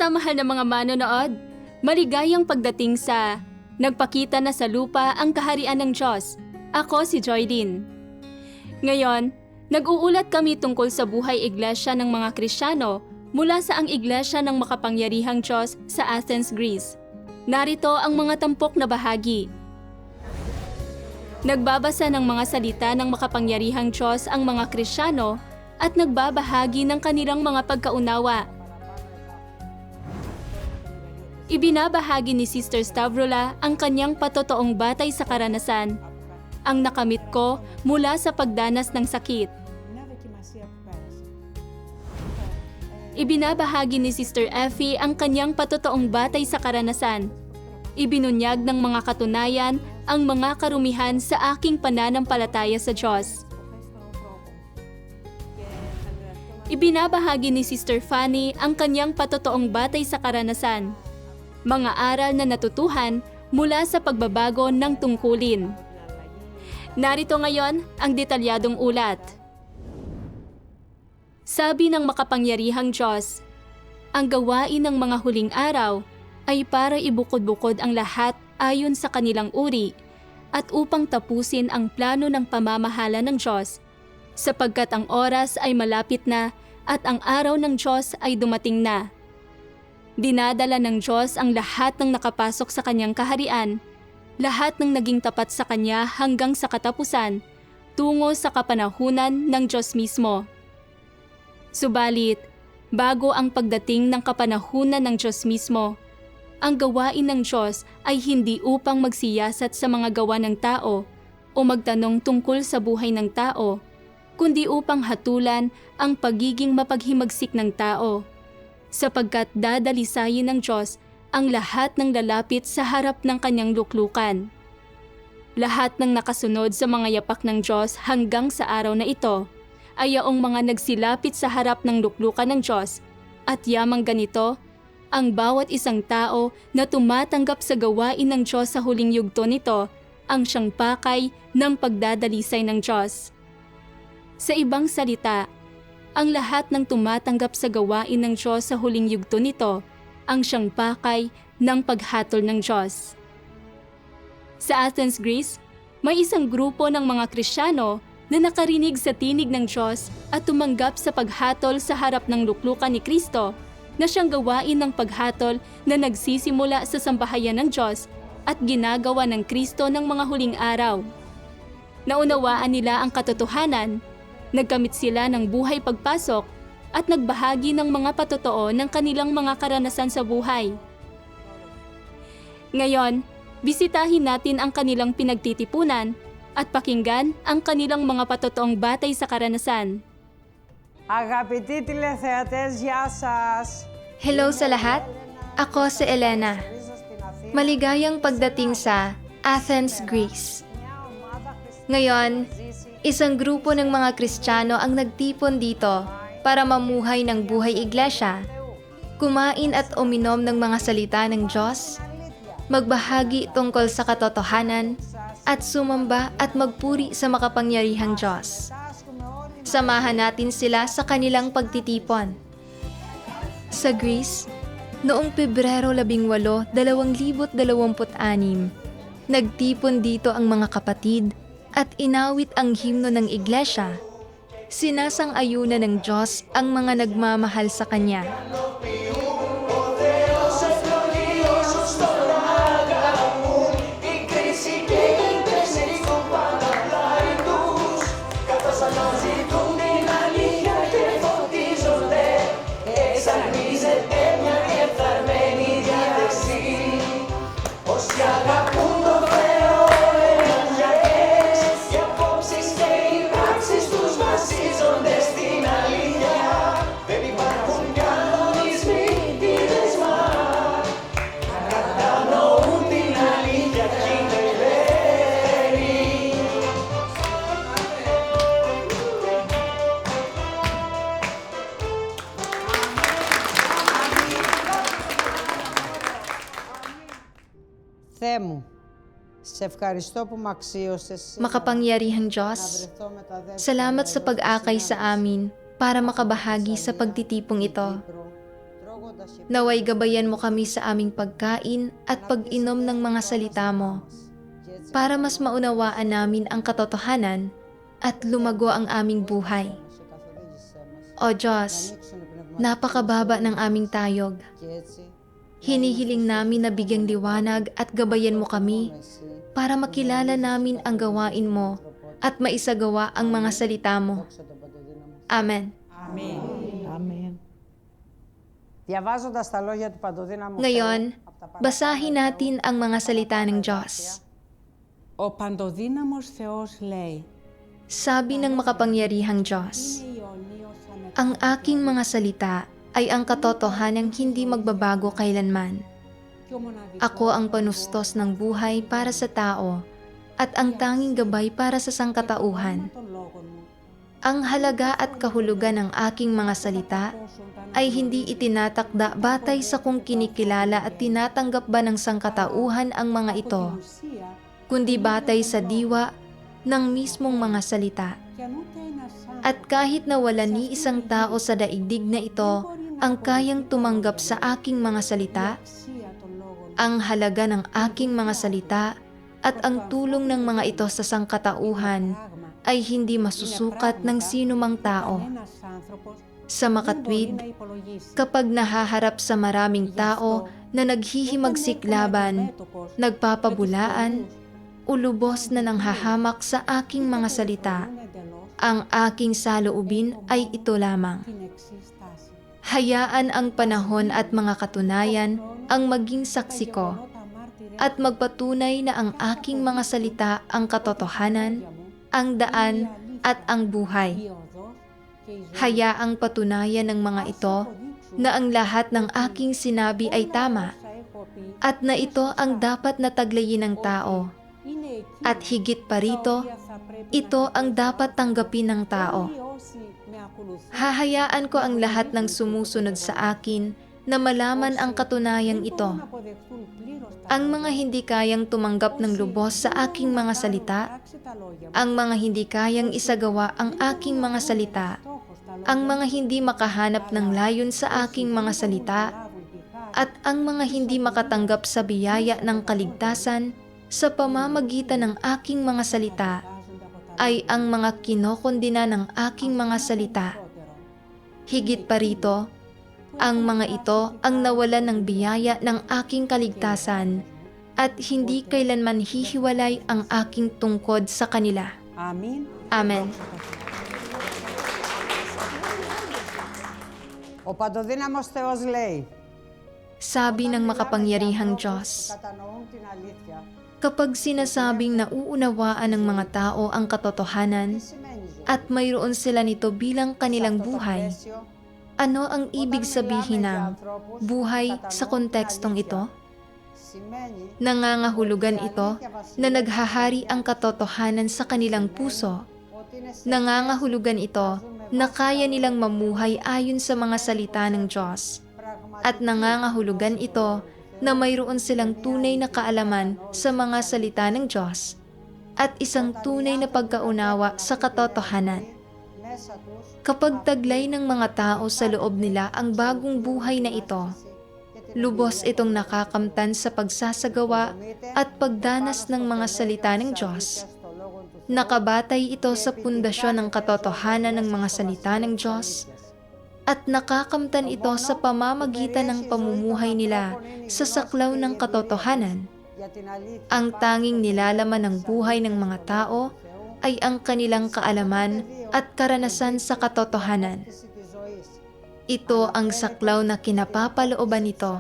Minamahal na mga manonood, maligayang pagdating sa Nagpakita na sa lupa ang kaharian ng Diyos. Ako si Joylyn. Ngayon, nag-uulat kami tungkol sa buhay iglesia ng mga Kristiyano mula sa ang iglesia ng makapangyarihang Diyos sa Athens, Greece. Narito ang mga tampok na bahagi. Nagbabasa ng mga salita ng makapangyarihang Diyos ang mga Kristiyano at nagbabahagi ng kanilang mga pagkaunawa. Ibinabahagi ni Sister Stavrola ang kanyang patotoong batay sa karanasan, ang nakamit ko mula sa pagdanas ng sakit. Ibinabahagi ni Sister Effie ang kanyang patotoong batay sa karanasan. Ibinunyag ng mga katunayan ang mga karumihan sa aking pananampalataya sa Diyos. Ibinabahagi ni Sister Fanny ang kanyang patotoong batay sa karanasan. Mga aral na natutuhan mula sa pagbabago ng tungkulin. Narito ngayon ang detalyadong ulat. Sabi ng makapangyarihang Diyos, ang gawain ng mga huling araw ay para ibukod-bukod ang lahat ayon sa kanilang uri at upang tapusin ang plano ng pamamahala ng Diyos, sapagkat ang oras ay malapit na at ang araw ng Diyos ay dumating na. Dinadala ng Diyos ang lahat ng nakapasok sa kanyang kaharian, lahat ng naging tapat sa kanya hanggang sa katapusan, tungo sa kapanahunan ng Diyos mismo. Subalit, bago ang pagdating ng kapanahunan ng Diyos mismo, ang gawain ng Diyos ay hindi upang magsiyasat sa mga gawa ng tao o magtanong tungkol sa buhay ng tao, kundi upang hatulan ang pagiging mapaghimagsik ng tao, sapagkat dadalisayin ng Diyos ang lahat ng lalapit sa harap ng kanyang luklukan. Lahat ng nakasunod sa mga yapak ng Diyos hanggang sa araw na ito ay yaong mga nagsilapit sa harap ng luklukan ng Diyos, at yamang ganito, ang bawat isang tao na tumatanggap sa gawain ng Diyos sa huling yugto nito ang siyang pakay ng pagdadalisay ng Diyos. Sa ibang salita, ang lahat ng tumatanggap sa gawain ng Diyos sa huling yugto nito ang siyang pakay ng paghatol ng Diyos. Sa Athens, Greece, may isang grupo ng mga Kristiyano na nakarinig sa tinig ng Diyos at tumanggap sa paghatol sa harap ng luklukan ni Kristo na siyang gawain ng paghatol na nagsisimula sa sambahayan ng Diyos at ginagawa ng Kristo ng mga huling araw. Naunawaan nila ang katotohanan. Nagkamit sila ng buhay pagpasok at nagbahagi ng mga patotoo ng kanilang mga karanasan sa buhay. Ngayon, bisitahin natin ang kanilang pinagtitipunan at pakinggan ang kanilang mga patotoong batay sa karanasan. Αγαπητοί τηλεθεατές, γεια σας! Hello sa lahat! Ako si Elena. Maligayang pagdating sa Athens, Greece. Ngayon, isang grupo ng mga Kristiyano ang nagtipon dito para mamuhay ng buhay iglesia, kumain at uminom ng mga salita ng Diyos, magbahagi tungkol sa katotohanan, at sumamba at magpuri sa makapangyarihang Diyos. Samahan natin sila sa kanilang pagtitipon. Sa Greece, noong Pebrero 18, 2026, nagtipon dito ang mga kapatid at inawit ang himno ng iglesia. Sinasang-ayunan ng Diyos ang mga nagmamahal sa Kanya. Θεέ μου, σε ευχαριστώ που μ' αξίωσες Makapangyarihang Diyos, salamat sa pag-akay sa amin para makabahagi sa pagtitipong ito. Naway gabayan mo kami sa aming pagkain at pag-inom ng mga salita mo, para mas maunawaan namin ang katotohanan at lumago ang aming buhay. O Diyos, napakababa ng aming tayog. Hinihiling namin na bigyang liwanag at gabayan mo kami para makilala namin ang gawain mo at maisagawa ang mga salita mo. Amen. Amen. Διαβάζοντας τα λόγια του παντοδύναμου Ngayon, Θεού, από τα basahin natin ang mga salita ng Diyos. Ο παντοδύναμος Θεός λέει Sabi ng makapangyarihang Diyos, «Είναι Ιωνίος ang aking mga salita ay ang katotohanang hindi magbabago kailanman. και ο μοναδικός Ako ang panustos ng buhay para sa tao at ang tanging gabay para sa sangkatauhan. των λόγων μου». Ang halaga at kahulugan ng aking mga salita ay hindi itinatakda batay sa kung kinikilala at tinatanggap ba ng sangkatauhan ang mga ito, Την ουσία, kundi batay sa diwa ng mismong mga salita. κι αν ούτε ένας άνθρωπος At kahit na wala ni isang tao sa daigdig na ito ang kayang tumanggap sa aking mga salita, αξία των λόγων μου, ang halaga ng aking mga salita at ang tulong ng mga ito sa sangkatauhan πράγμα, ay hindi masusukat ng sinumang tao. κανένας άνθρωπος Sa δεν μπορεί makatwid, να υπολογίσει. kapag nahaharap sa maraming tao na naghihimagsik laban, nagpapabulaan, o lubos na nanghahamak sa aking mga salita, ang aking saloobin ay ito lamang. Την εξής στάση. Hayaan ang panahon at mga katunayan ang maging saksi ko at magpatunay na ang aking mga salita ang katotohanan, ang daan at ang buhay. Hayaang patunayan ng mga ito na ang lahat ng aking sinabi ay tama at na ito ang dapat na taglayin ng tao. At higit pa rito, ito ang dapat tanggapin ng tao. Hahayaan ko ang lahat ng sumusunod sa akin na malaman ang katunayang ito. Ang mga hindi kayang tumanggap ng lubos sa aking mga salita, ang mga hindi kayang isagawa ang aking mga salita, ang mga hindi makahanap ng layon sa aking mga salita, at ang mga hindi makatanggap sa biyaya ng kaligtasan sa pamamagitan ng aking mga salita, ay ang mga kinokondina ng aking mga salita. Higit pa rito, ang mga ito ang nawalan ng biyaya ng aking kaligtasan at hindi kailanman hihiwalay ang aking tungkod sa kanila. Αμήν. Amen. Ο παντοδύναμος Θεός λέει Sabi ng makapangyarihang Diyos, κατανοούν την αλήθεια. kapag sinasabing nauunawaan ng mga tao ang katotohanan Τι σημαίνει ζωή? at mayroon sila nito bilang kanilang buhay, ano ang ibig sabihin ng buhay sa kontekstong ito? Σημαίνει Nangangahulugan ito na naghahari ang katotohanan sa kanilang puso. ότι είναι σε Nangangahulugan ito na kaya nilang mamuhay ayon sa mga salita ng Diyos. At nangangahulugan ito na mayroon silang tunay na kaalaman sa mga salita ng Diyos at isang tunay na pagkaunawa sa katotohanan. μέσα τους Kapag taglay ng mga tao sa loob nila ang bagong buhay na ito, lubos itong nakakamtan sa pagsasagawa at pagdanas ng mga salita ng Diyos. στο λόγο του Nakabatay ito sa pundasyon ng katotohanan ng mga salita ng Diyos at nakakamtan ito sa pamamagitan ng pamumuhay nila sa saklaw ng katotohanan. για την αλήθεια Ang tanging nilalaman ng buhay ng mga tao ay ang kanilang kaalaman at karanasan sa katotohanan. της ζωής. Ito ang saklaw na kinapapalooban nito.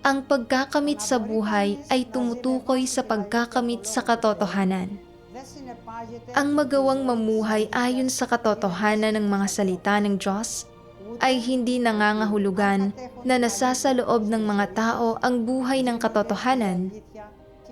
Ang pagkakamit sa buhay ay tumutukoy sa pagkakamit sa katotohanan. Δεν συνεπάγεται Ang magawang mamuhay ayon sa katotohanan ng mga salita ng Diyos ay hindi nangangahulugan na nasasaloob ng mga tao ang buhay ng katotohanan,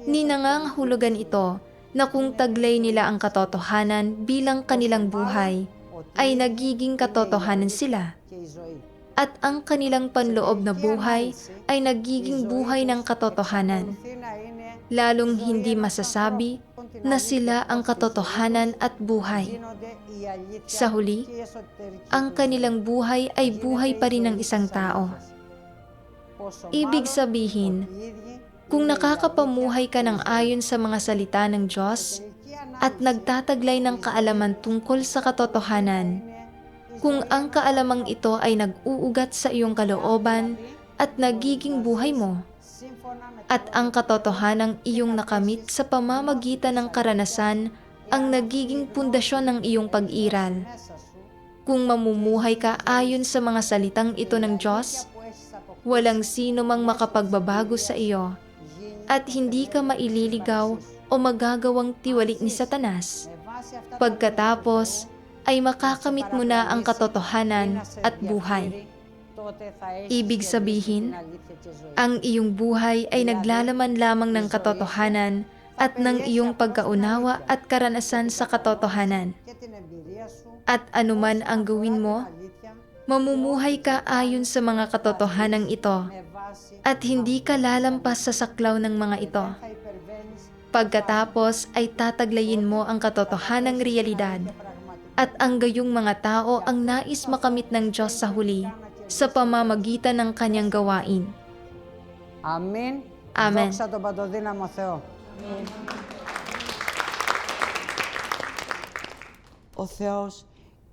ni nangangahulugan ito na kung taglay nila ang katotohanan bilang kanilang buhay, ay nagiging katotohanan sila, και η ζωή. at ang kanilang panloob na buhay ay nagiging buhay ng katotohanan. Τι να είναι Lalong hindi masasabi na sila ang katotohanan at buhay. Sa huli, ang kanilang buhay ay buhay pa rin ng isang tao. Ibig sabihin, kung nakakapamuhay ka ng ayon sa mga salita ng Diyos at nagtataglay ng kaalaman tungkol sa katotohanan, kung ang kaalamang ito ay nag-uugat sa iyong kalooban at nagiging buhay mo, at ang katotohanang iyong nakamit sa pamamagitan ng karanasan ang nagiging pundasyon ng iyong pag-iral. Kung mamumuhay ka ayon sa mga salitang ito ng Diyos, walang sino mang makapagbabago sa iyo, at hindi ka maililigaw o magagawang tiwali ni Satanas. Pagkatapos ay makakamit mo na ang katotohanan at buhay. Ibig sabihin, ang iyong buhay ay naglalaman lamang ng katotohanan at ng iyong pagkaunawa at karanasan sa katotohanan. At anuman ang gawin mo, mamumuhay ka ayon sa mga katotohanang ito at hindi ka lalampas sa saklaw ng mga ito. Pagkatapos ay tataglayin mo ang katotohanang realidad at ang gayong mga tao ang nais makamit ng Diyos sa huli sa pamamagitan ng kanyang gawain. Αμήν. Amen. Δόξα τον Παντοδύναμο Θεό. Ο Θεός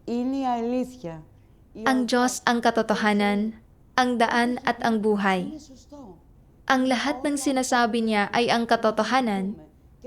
είναι η αλήθεια. Ang Diyos ang katotohanan, ang daan at ang buhay. Είναι σωστό. Ang lahat ng sinasabi niya ay ang katotohanan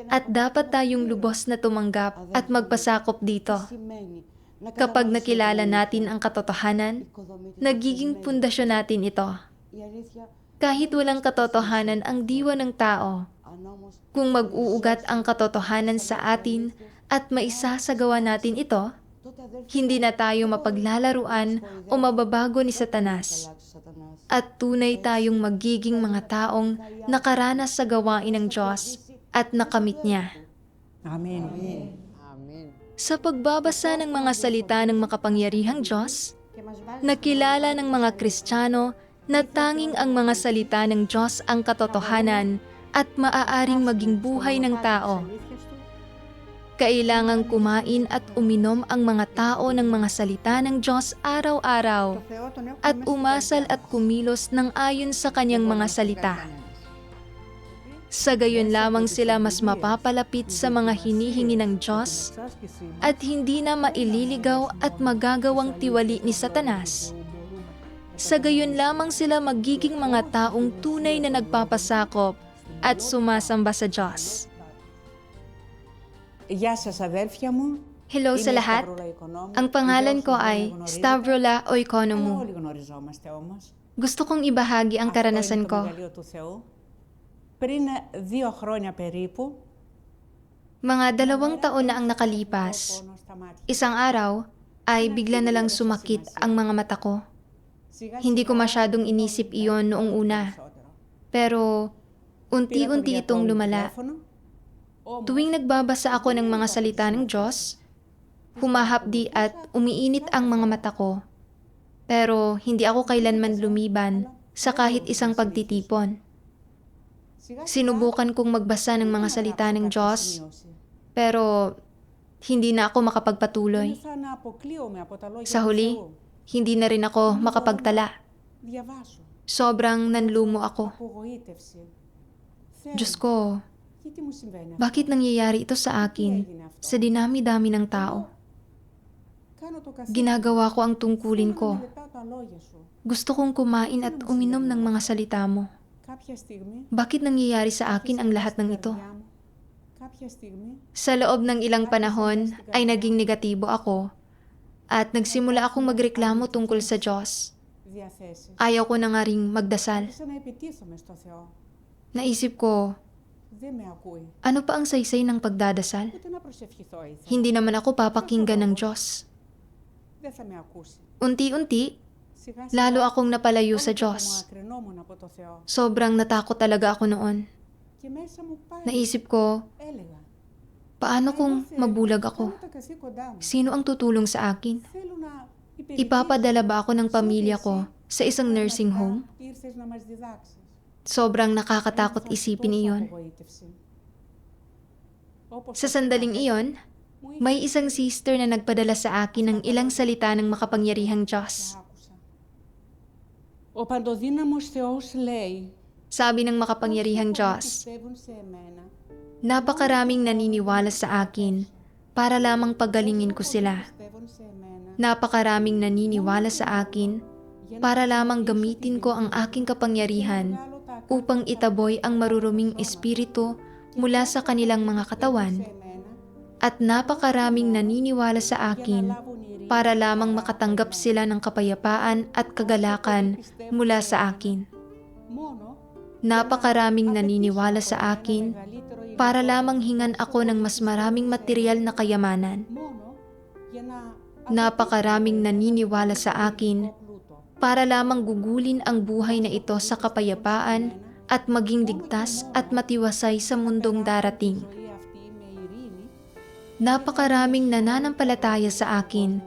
at dapat tayong lubos na tumanggap at magpasakop dito. Σημαίνει να Kapag nakilala natin ang katotohanan, οικοδομείται nagiging pundasyon natin ito. η αλήθεια. Kahit walang katotohanan ang diwa ng tao, Αν όμως kung mag-uugat ang katotohanan sa atin at maisasagawa natin ito, τότε αδέρφια hindi na tayo mapaglalaruan o mababago ni Satanas. του Σατανάς. At tunay tayong magiging mga taong nakaranas sa gawain ng Diyos at nakamit niya. Αμήν. Αμήν. Sa pagbabasa ng mga salita ng makapangyarihang Diyos, Και μας βάζει nakilala ng mga Kristiyano na tanging ang mga salita ng Diyos ang katotohanan at maaaring maging buhay ng tao. Kailangang kumain at uminom ang mga tao ng mga salita ng Diyos araw-araw at umasal at kumilos ng ayon sa kanyang mga salita. Sa gayon lamang sila mas mapapalapit sa mga hinihingi ng Diyos at hindi na maililigaw at magagawang tiwali ni Satanas. Sa gayon lamang sila magiging mga taong tunay na nagpapasakop at sumasamba sa Diyos. Γεια σας αδέρφια μου. Hello sa Είμαι lahat. Σταυρούλα Οικονόμου. Ang pangalan ko Ιδίως ay δεν γνωρίζω, Stavrola αλλά Oikonomou. όλοι γνωριζόμαστε όμως. Gusto kong ibahagi ang Αυτό karanasan είναι το ko. μεγαλείο του Θεού. Πριν 2 χρόνια περίπου, Mga 2 taon na ang nakalipas. πόνο στα μάτια. Isang araw ay bigla na lang sumakit ang mga mata ko. Hindi ko masyadong inisip iyon noong una. Pero unti-unti itong lumala. Tuwing nagbabasa ako ng mga salita ng Diyos, humahapdi at umiinit ang mga mata ko. Pero hindi ako kailanman lumiban sa kahit isang pagtitipon. Sinubukan kong magbasa ng mga salita ng Diyos, pero hindi na ako makapagpatuloy. Sa huli, hindi na rin ako makapagtala. Sobrang nanlumo ako. Diyos ko, bakit nangyayari ito sa akin sa dinami-dami ng tao? Ginagawa ko ang tungkulin ko. Gusto kong kumain at uminom ng mga salita mo. Bakit nangyayari sa akin ang lahat ng ito? Sa loob ng ilang panahon ay naging negatibo ako at nagsimula akong magreklamo tungkol sa Diyos. Ayaw ko na nga ring magdasal. Naisip ko, ano pa ang saysay ng pagdadasal? Hindi naman ako papakinggan ng Diyos. Unti-unti, lalo akong napalayo sa Diyos. Sobrang natakot talaga ako noon. Naisip ko, paano kung mabulag ako? Sino ang tutulong sa akin? Ipapadala ba ako ng pamilya ko sa isang nursing home? Sobrang nakakatakot isipin iyon. Sa sandaling iyon, may isang sister na nagpadala sa akin ng ilang salita ng makapangyarihang Diyos. Ο παντοδύναμος Θεός λέει, Sabi ng makapangyarihang Diyos, πιστεύουν σε εμένα, napakaraming naniniwala sa akin para lamang pagalingin ko sila. πιστεύουν σε εμένα, Napakaraming naniniwala sa akin para lamang gamitin ko ang aking kapangyarihan upang itaboy ang maruruming espiritu mula sa kanilang mga katawan. At napakaraming naniniwala sa akin para lamang makatanggap sila ng kapayapaan at kagalakan mula sa akin. μόνο Napakaraming naniniwala sa akin para lamang hingan ako ng mas maraming material na kayamanan. μόνο για να Napakaraming naniniwala sa akin para lamang gugulin ang buhay na ito sa kapayapaan at maging ligtas at matiwasay sa mundong darating. ζωή αυτή με ειρήνη, Napakaraming nananampalataya sa akin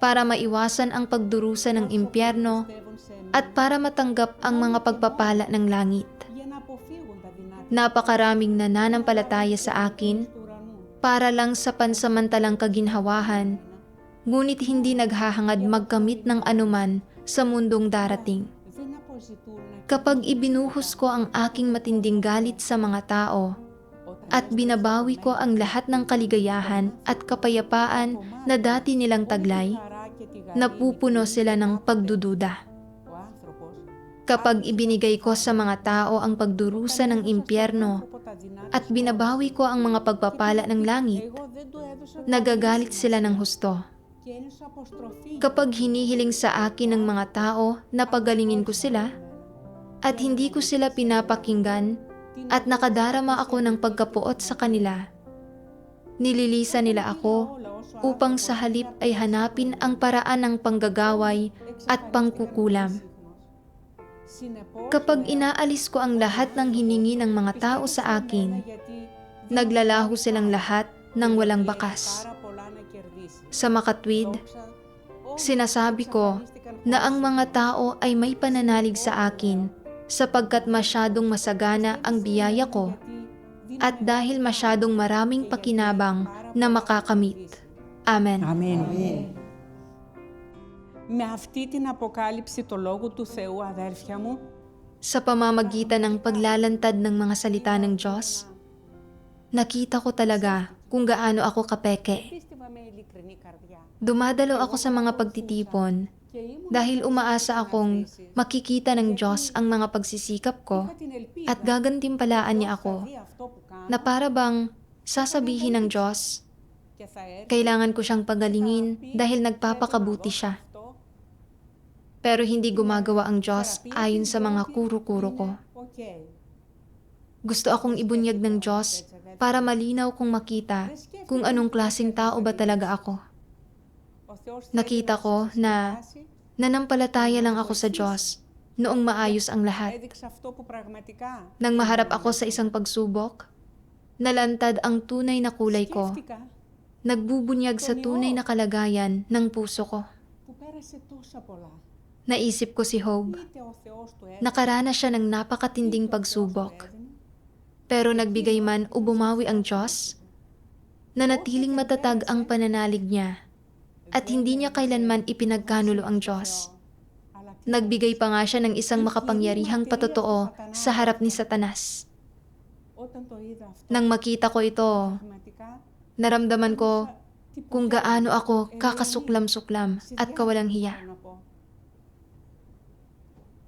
para maiwasan ang pagdurusa ng impyerno πιστεύουν σε εμένα, at para matanggap ang mga pagpapala ng langit. για να αποφύγουν τα δυνατά Napakaraming nananampalataya sa akin του ουρανού. para lang sa pansamantalang kaginhawahan, ngunit hindi naghahangad magkamit ng anuman sa mundong darating. Δεν αποζητούν Kapag ibinuhos ko ang aking matinding galit sa mga tao at binabawi ko ang lahat ng kaligayahan at kapayapaan na dati nilang taglay, χαρά και τη γαλήνη, napupuno sila ng pagdududa. ο άνθρωπος Kapag ibinigay ko sa mga tao ang pagdurusa ng impyerno από τα δυνατά, at binabawi ko ang mga pagpapala ng langit, εγώ δεν το έδωσα nagagalit sila ng husto. και είναι σου αποστροφή. Kapag hinihiling sa akin ng mga tao na pagalingin ko sila at hindi ko sila pinapakinggan at nakadarama ako ng pagkapuot sa kanila, nililisa nila ako upang sa halip ay hanapin ang paraan ng panggagaway at pangkukulam. Kapag inaalis ko ang lahat ng hiningi ng mga tao sa akin, naglalaho silang lahat ng walang bakas. Sa makatwid, sinasabi ko na ang mga tao ay may pananalig sa akin sapagkat masyadong masagana ang biyaya ko at dahil masyadong maraming pakinabang na makakamit. Amen. Amen. Με αυτή την αποκάλυψη του Λόγου του Θεού, αδέρφια μου, Sa pamamagitan ng paglalantad ng mga salita ng Diyos, nakita ko talaga kung gaano ako kapeke. πίστευα με ειλικρινή καρδιά. Dumadalo ako sa mga pagtitipon Και ήμουν dahil umaasa akong makikita ng Diyos ang mga pagsisikap ko την ελπίδα at gagantimpalaan niya ako δει αυτό που κάνω na para bang sasabihin ng Diyos, και θα έρθει kailangan ko siyang pagalingin dahil nagpapakabuti siya. αυτό. Pero hindi gumagawa ang Diyos ayon sa mga kuro-kuro ko. Οκ. Gusto akong ibunyag ng Diyos para malinaw kong makita kung anong klaseng tao ba talaga ako. Ο Θεός Nakita ko na nanampalataya lang ako sa Diyos noong maayos ang lahat. έδειξε αυτό που πραγματικά Nang maharap ako sa isang pagsubok, nalantad ang tunay na kulay ko. σκέφτηκα Nagbubunyag sa tunay na kalagayan ng puso ko. που πέρασε τόσα πολλά. Naisip ko si Job. Είτε ο Θεός του έδωσε Nakaranas siya ng napakatinding pagsubok. Pero nagbigay man o bumawi ang Diyos, nanatiling matatag ang pananalig niya at hindi niya kailanman ipinagkanulo ang Diyos. αλλά τι Nagbigay pa nga siya ng isang makapangyarihang patotoo sa harap ni Satanas. όταν το είδα αυτό Nang makita ko ito, πραγματικά naramdaman ko kung gaano ako kakasuklam-suklam at kawalang hiya.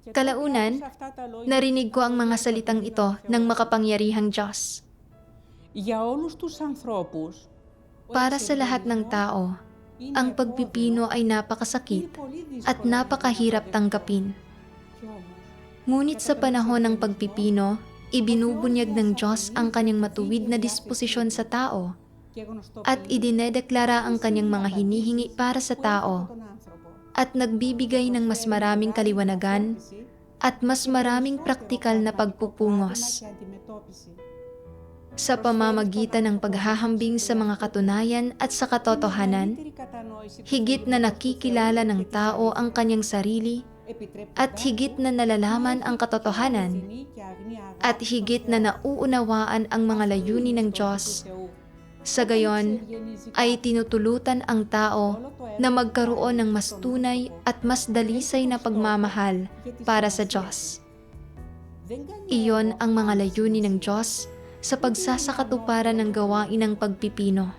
Kalaunan, narinig ko ang mga salitang ito ng makapangyarihang Diyos. Για όλους τους ανθρώπους, Para sa lahat ng tao, ang pagpipino ay napakasakit at napakahirap tanggapin. Ngunit sa panahon ng pagpipino, ibinubunyag ng Diyos ang kanyang matuwid na disposisyon sa tao at idinedeklara ang kanyang mga hinihingi para sa tao at nagbibigay ng mas maraming kaliwanagan at mas maraming praktikal na pagpupungos. Sa pamamagitan ng paghahambing sa mga katunayan at sa katotohanan, higit na nakikilala ng tao ang kanyang sarili at higit na nalalaman ang katotohanan at higit na nauunawaan ang mga layunin ng Diyos, Sa gayon, ay tinutulutan ang tao na magkaroon ng mas tunay at mas dalisay na pagmamahal para sa Diyos. Iyon ang mga layunin ng Diyos sa pagsasakatuparan ng gawain ng pagpipino.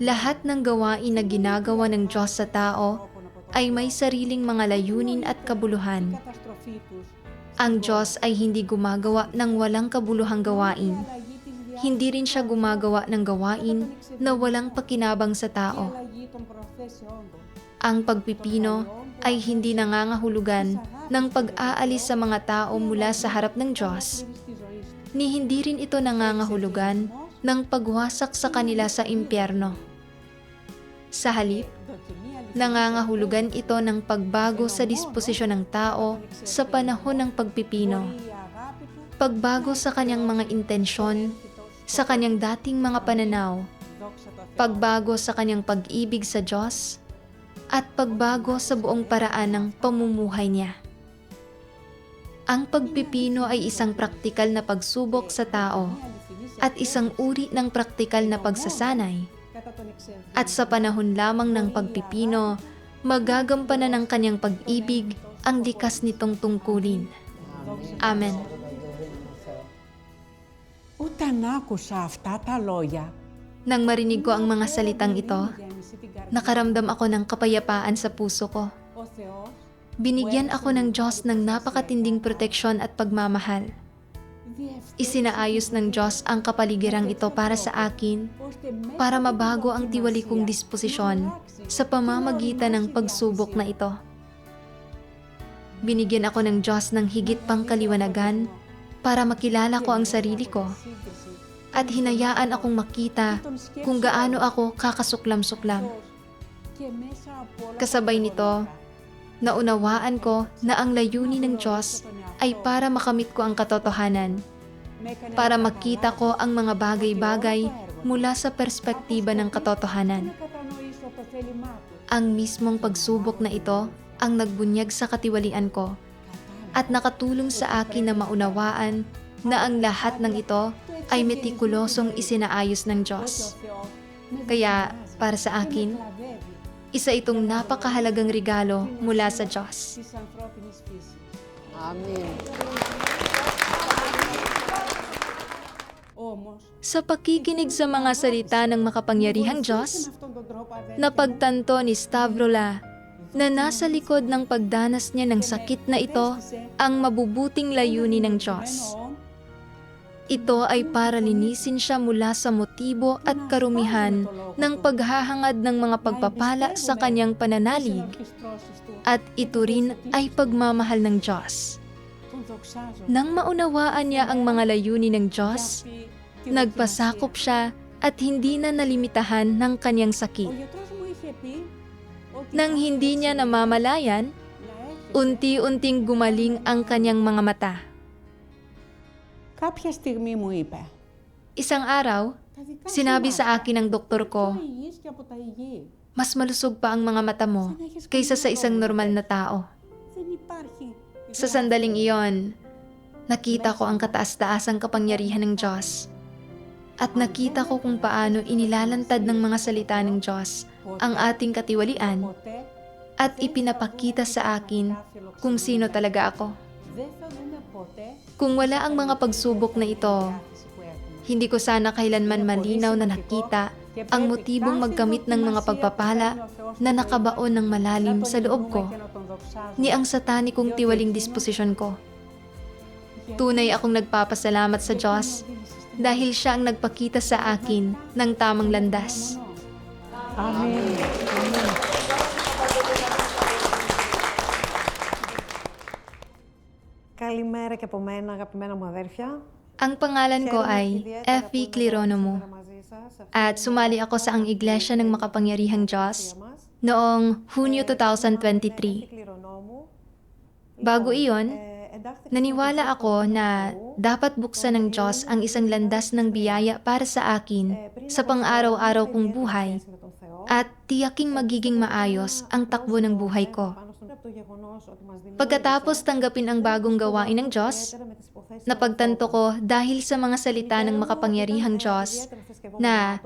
Lahat ng gawain na ginagawa ng Diyos sa tao ay may sariling mga layunin at kabuluhan. Ang Diyos ay hindi gumagawa ng walang kabuluhang gawain. Hindi rin siya gumagawa ng gawain na walang pakinabang sa tao. Ang pagpipino ay hindi nangangahulugan ng pag-aalis sa mga tao mula sa harap ng Diyos, ni hindi rin ito nangangahulugan ng pagwasak sa kanila sa impyerno. Sa halip, nangangahulugan ito ng pagbago sa disposisyon ng tao sa panahon ng pagpipino. Pagbago sa kanyang mga intensyon, sa kanyang dating mga pananaw, pagbago sa kanyang pag-ibig sa Diyos, at pagbago sa buong paraan ng pamumuhay niya. Ang pagpipino ay isang praktikal na pagsubok sa tao at isang uri ng praktikal na pagsasanay. At sa panahon lamang ng pagpipino, magagampanan ng kanyang pag-ibig ang likas nitong tungkulin. Amen. Όταν άκουσα αυτά τα λόγια, Nang marinig ko ang mga salitang ito, nakaramdam ako ng kapayapaan sa puso ko. ο Θεός Binigyan ako ng Diyos ng napakatinding proteksyon at pagmamahal. Isinaayos ng Diyos ang kapaligirang ito para sa akin, para mabago ang tiwalikong disposisyon sa pamamagitan ng pagsubok na ito. Binigyan ako ng Diyos ng higit pang kaliwanagan para makilala ko ang sarili ko at hinayaan akong makita kung gaano ako kakasuklam-suklam. Kasabay nito, naunawaan ko na ang layunin ng Diyos ay para makamit ko ang katotohanan, para makita ko ang mga bagay-bagay mula sa perspektiba ng katotohanan. Ang mismong pagsubok na ito ang nagbunyag sa katiwalian ko at nakatulong sa akin na maunawaan na ang lahat ng ito ay metikulosong isinaayos ng Diyos. Kaya, para sa akin, isa itong napakahalagang regalo mula sa Diyos. Amen. Sa pakikinig sa mga salita ng makapangyarihang Diyos, napagtanto ni Stavrola na nasa likod ng pagdanas niya ng sakit na ito ang mabubuting layunin ng Diyos. Ito ay para linisin siya mula sa motibo at karumihan ng paghahangad ng mga pagpapala sa kanyang pananalig, at ito rin ay pagmamahal ng Diyos. Nang maunawaan niya ang mga layunin ng Diyos, nagpasakop siya at hindi na nalimitahan ng kanyang sakit. Nang hindi niya namamalayan, unti-unting gumaling ang kanyang mga mata. Κάποια στιγμή μου είπε, Isang araw, sinabi sa akin ng doktor ko, υγιής και από τα υγιή. mas malusog pa ang mga mata mo kaysa sa isang normal na tao. Δεν υπάρχει. Sa sandaling iyon, nakita ko ang kataas-taasang kapangyarihan ng Diyos. At nakita ko kung paano inilalantad ng mga salita ng Diyos ang ating katiwalian at ipinapakita sa akin kung sino talaga ako. Δεν θα δούμε ποτέ Kung wala ang mga pagsubok na ito, hindi ko sana kailanman malinaw na nakita ang motibong magkamit ng mga pagpapala na nakabaon ng malalim sa loob ko, ni ang satanikong tiwaling disposisyon ko. Tunay akong nagpapasalamat sa Diyos dahil siya ang nagpakita sa akin ng tamang landas. Amen. Καλημέρα και από μένα, αγαπημένα μου αδέρφια. Ang pangalan ko ay Effie Clironomo at sumali ako sa ang Iglesia ng Makapangyarihang Diyos noong Hunyo 2023. Bago iyon, naniwala ako na dapat buksan ng Diyos ang isang landas ng biyaya para sa akin sa pang-araw-araw kong buhay at tiyaking magiging maayos ang takbo ng buhay ko. Pagkatapos tanggapin ang bagong gawain ng Diyos, napagtanto ko dahil sa mga salita ng makapangyarihang Diyos na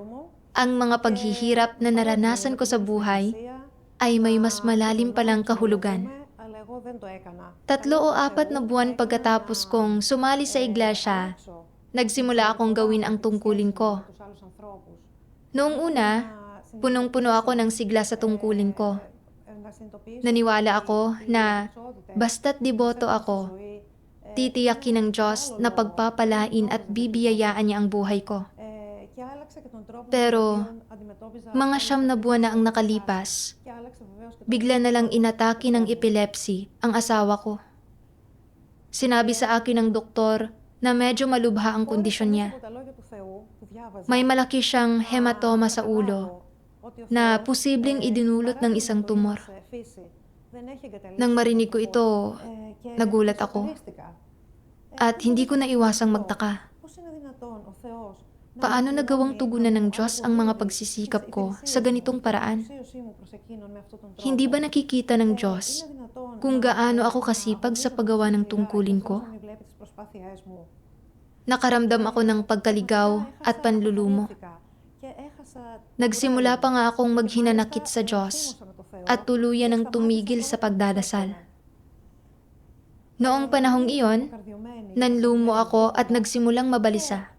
ang mga paghihirap na naranasan ko sa buhay ay may mas malalim palang kahulugan. 3 o 4 na buwan pagkatapos kong sumali sa iglesia, nagsimula akong gawin ang tungkulin ko. Noong una, punong-puno ako ng sigla sa tungkulin ko. Naniwala ako na basta't deboto ako, titiyakin ng Diyos na pagpapalain at bibiyayaan niya ang buhay ko. Pero, mga 9 na buwan na ang nakalipas, bigla na lang inatake ng epilepsy ang asawa ko. Sinabi sa akin ng doktor na medyo malubha ang kondisyon niya. May malaki siyang hematoma sa ulo na posibleng idinulot ng isang tumor. Nang marinig ko ito, nagulat ako. At hindi ko naiwasang magtaka. Paano nagawang tugunan ng Diyos ang mga pagsisikap ko sa ganitong paraan? Hindi ba nakikita ng Diyos kung gaano ako kasipag sa paggawa ng tungkulin ko? Nakaramdam ako ng pagkaligaw at panlulumo. Nagsimula pa nga akong maghinanakit sa Diyos at tuluyan ng tumigil sa pagdadasal. Noong panahong iyon, nanlumo ako at nagsimulang mabalisa.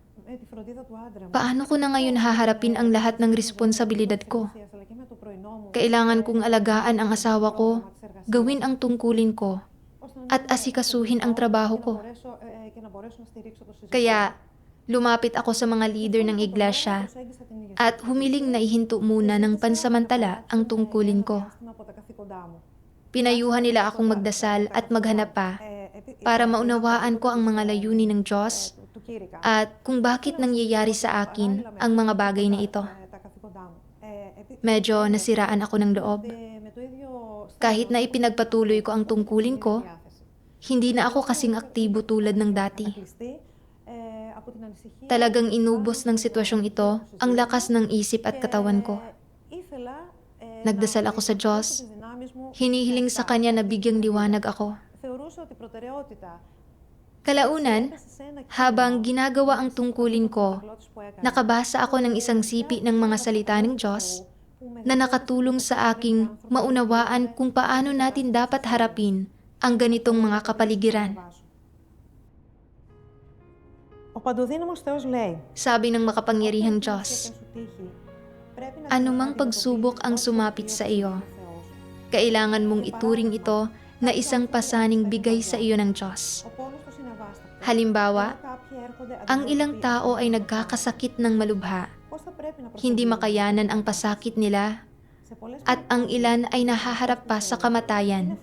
Paano ko na ngayon haharapin ang lahat ng responsibilidad ko? Kailangan kong alagaan ang asawa ko, gawin ang tungkulin ko, at asikasuhin ang trabaho ko. Kaya, lumapit ako sa mga leader ng iglesia at humiling na ihinto muna ng pansamantala ang tungkulin ko. Pinayuhan nila akong magdasal at maghanap pa para maunawaan ko ang mga layunin ng Diyos at kung bakit nangyayari sa akin ang mga bagay na ito. Medyo nasiraan ako ng loob. Kahit na ipinagpatuloy ko ang tungkulin ko, hindi na ako kasing aktibo tulad ng dati. Talagang inubos ng sitwasyong ito ang lakas ng isip at katawan ko. Nagdasal ako sa Diyos. Hinihiling sa Kanya na bigyang liwanag ako. Kalaunan, habang ginagawa ang tungkulin ko, nakabasa ako ng isang sipi ng mga salita ng Diyos na nakatulong sa aking maunawaan kung paano natin dapat harapin ang ganitong mga kapaligiran. Sabi ng makapangyarihang Diyos, anumang pagsubok ang sumapit sa iyo, kailangan mong ituring ito na isang pasaning bigay sa iyo ng Diyos. Halimbawa, ang ilang tao ay nagkakasakit ng malubha. Hindi makayanan ang pasakit nila at ang ilan ay nahaharap pa sa kamatayan.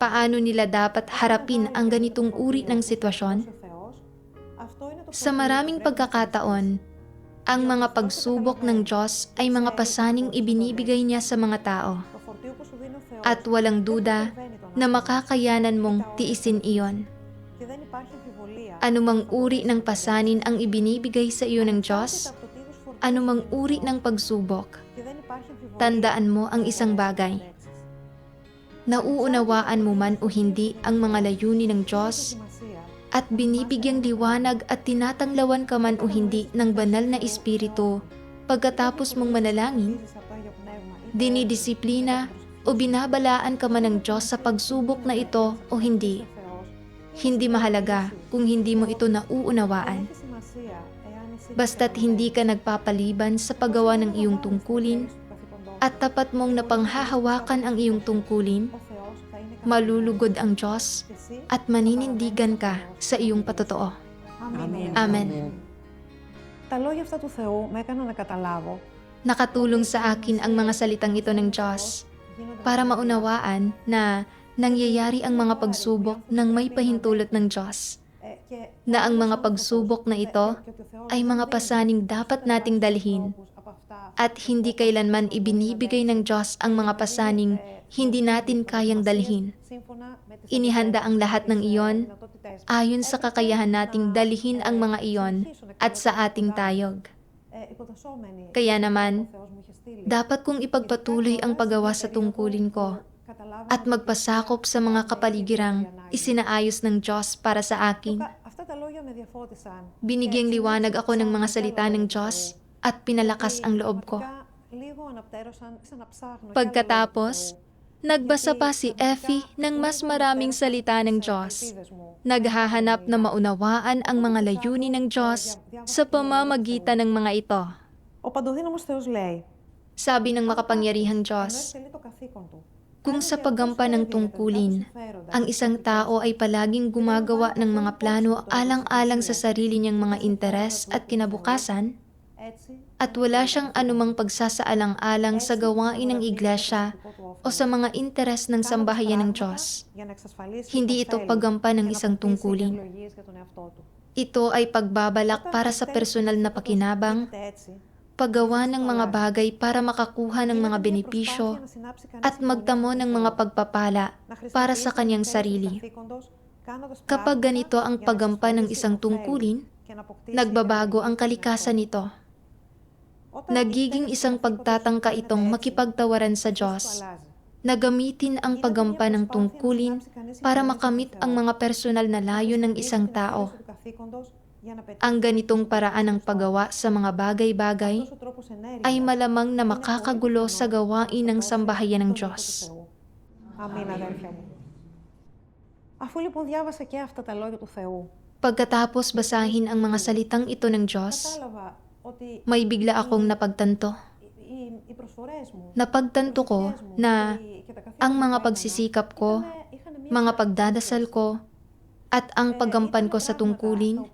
Paano nila dapat harapin ang ganitong uri ng sitwasyon? Sa maraming pagkakataon, ang mga pagsubok ng Diyos ay mga pasaning ibinibigay niya sa mga tao. At walang duda na makakayanan mong tiisin iyon. Anumang uri ng pasanin ang ibinibigay sa iyo ng Diyos, anumang uri ng pagsubok, tandaan mo ang isang bagay. Nauunawaan mo man o hindi ang mga layunin ng Diyos, at binibigyang liwanag at tinatanglawan ka man o hindi ng banal na espiritu pagkatapos mong manalangin, dinidisiplina o binabalaan ka man ng Diyos sa pagsubok na ito o hindi. Hindi mahalaga kung hindi mo ito nauunawaan. Basta't hindi ka nagpapaliban sa paggawa ng iyong tungkulin at tapat mong napanghahawakan ang iyong tungkulin, malulugod ang Diyos at maninindigan ka sa iyong patotoo. Amen. Τα λόγια αυτά του Θεού με έκαναν να καταλάβω Nakatulong sa akin ang mga salitang ito ng Diyos para maunawaan na nangyayari ang mga pagsubok ng may pahintulot ng Diyos, na ang mga pagsubok na ito ay mga pasaning dapat nating dalhin at hindi kailanman ibinibigay ng Diyos ang mga pasaning hindi natin kayang dalhin. Inihanda ang lahat ng iyon ayon sa kakayahan nating dalhin ang mga iyon at sa ating tayog. Kaya naman, dapat kong ipagpatuloy ang paggawa sa tungkulin ko at magpasakop sa mga kapaligirang isinaayos ng Diyos para sa akin. Αυτά τα λόγια με διαφώτισαν. Binigyang liwanag ako ng mga salita ng Diyos at pinalakas ang loob ko. Λίγο αναπτέρωσαν, ξαναψάχνω. Pagkatapos, nagbasa pa si Effie ng mas maraming salita ng Diyos. Naghahanap na maunawaan ang mga layunin ng Diyos sa pamamagitan ng mga ito. Ο παντοδύναμος Θεός λέει, Sabi ng makapangyarihang Diyos, εκτελεί το καθήκον του. kung sa paggampan ng tungkulin, ang isang tao ay palaging gumagawa ng mga plano alang-alang sa sarili niyang mga interes at kinabukasan, Έτσι, at wala siyang anumang pagsasaalang-alang sa gawain ng iglesia o sa mga interes ng sambahayan ng Diyos. για να εξασφαλίσει Hindi ito paggampan ng isang tungkulin. ευλογίες για τον εαυτό του. Ito ay pagbabalak para sa personal na pakinabang, Έτσι, paggawa ng mga bagay para makakuha ng mga benepisyo at magtamo ng mga pagpapala para sa kanyang sarili. Kapag ganito ang paggampan ng isang tungkulin, nagbabago ang kalikasan nito. Nagiging isang pagtatangka itong makipagtawaran sa Diyos, na gamitin ang paggampan ng tungkulin para makamit ang mga personal na layo ng isang tao. Ang ganitong paraan ng paggawa sa mga bagay-bagay ay malamang na makakagulo sa gawain ng sambahayan ng Diyos. Αμήν, αδέρφια μου. Αφού λοιπόν διάβασα και αυτά τα λόγια του Θεού, Pagkatapos basahin ang mga salitang ito ng Diyos, κατάλαβα ότι may bigla akong napagtanto. οι προσφορές μου, Napagtanto ko na ang mga pagsisikap ko, mga pagdadasal ko, at ang paggampan ko sa tungkulin